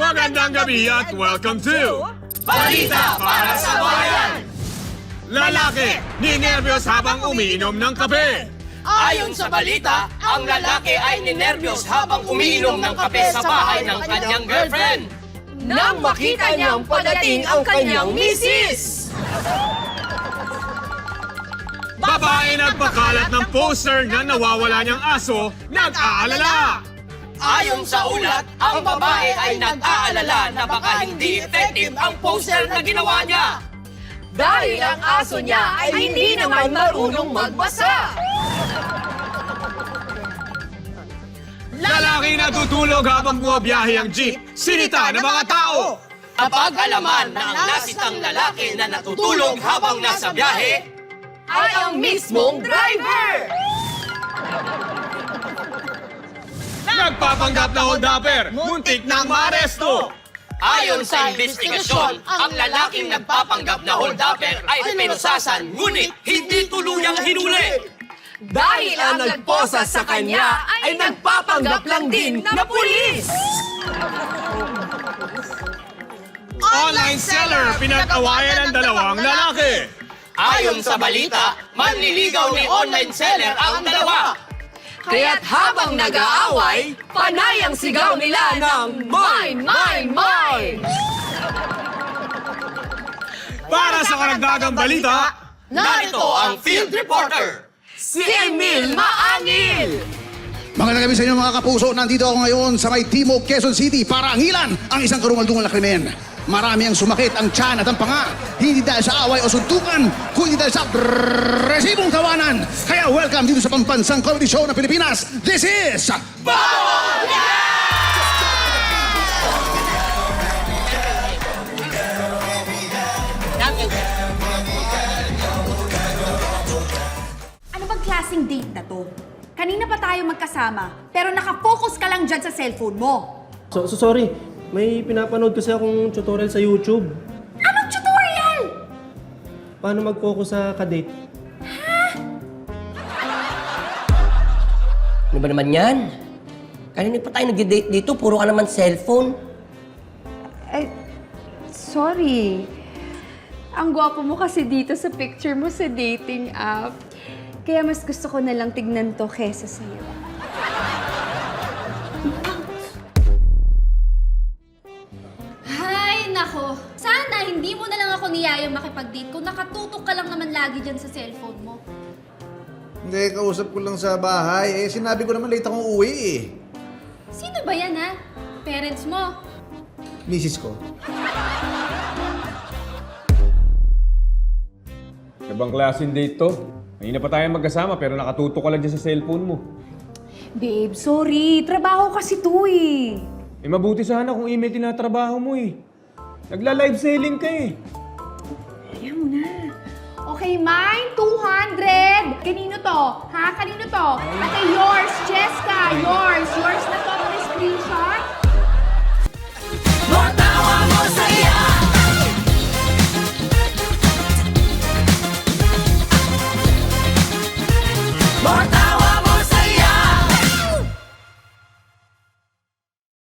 Magandang gabi at welcome to Balita para sa Bayan! Lalaki, ninerbiyos habang umiinom ng kape. Ayon sa balita, ang lalaki ay ninerbiyos habang umiinom ng kape sa bahay ng kanyang girlfriend. Nang makita niyang padating ang kanyang misis! Babae nagpakalat ng poster na nawawala niyang aso, nag-aalala. Ayon sa ulat, ang babae ay nag-aalala na baka hindi effective ang poster na ginawa niya. Dahil ang aso niya ay hindi naman marunong magbasa! Lalaki natutulog habang bumabiyahe ang jeep, sinita ng mga tao. Kapag alaman na ang nasitang lalaki na natutulog habang nasa biyahe, Ay ang mismong driver! Nagpapanggap na holdapper, muntik nang maaresto. ayon sa investigasyon, ang lalaking nagpapanggap na holdapper ay pinusasan ngunit hindi tuluyang hinuli. Dahil ang nagposa sa kanya ay nagpapanggap lang din na pulis! Online seller, pinag-awayan ng dalawang lalaki. Ayon sa balita, manliligaw ni online seller ang dalawa. Kaya't habang nag-aaway, panay ang sigaw nila ng mine, mine, mine! Para sa karagdagang balita, Narito ang field reporter. Si Emil Maangil! Magandang gabi sa inyo mga kapuso. Nandito ako ngayon sa may Timog, Quezon City para angilan ang isang karumaldumal na krimen. Marami ang sumakit ang tiyan at ang panga. Hindi dahil sa away o suntukan, kundi dahil sa resibong tawanan. Kaya welcome dito sa pambansang comedy show ng Pilipinas. This is... Ano bang klaseng date na to? Kanina pa tayo magkasama, pero nakafocus ka lang dyan sa cellphone mo. Sorry, may pinapanood kasi akong tutorial sa YouTube. Anong tutorial? Paano mag-focus sa kadate? Ano ba naman yan? Kanina pa tayo nag-date dito, puro ka naman cellphone. Sorry. Ang gwapo mo kasi dito sa picture mo sa dating app. Kaya mas gusto ko na lang tignan to kesa sa'yo. Hay, nako. Sana hindi mo na lang ako niyayang makipag-date kung nakatutok ka lang naman lagi dyan sa cellphone mo. Hindi, kausap ko lang sa bahay. Sinabi ko naman late akong uwi eh. Sino ba yan, ha? Parents mo? Misis ko. Ibang klaseng date to. Kanina pa tayo magkasama pero nakatuto ka lang dyan sa cellphone mo. Babe, sorry. Trabaho kasi to eh. Mabuti sana kung email tinatrabaho mo eh. Nagla-live selling ka eh. Ayaw mo na. Okay, mine, 200. Kanino to? Ha? Kanino to? Ate, yours, Jessica. Yours. Yours na to. May screenshot.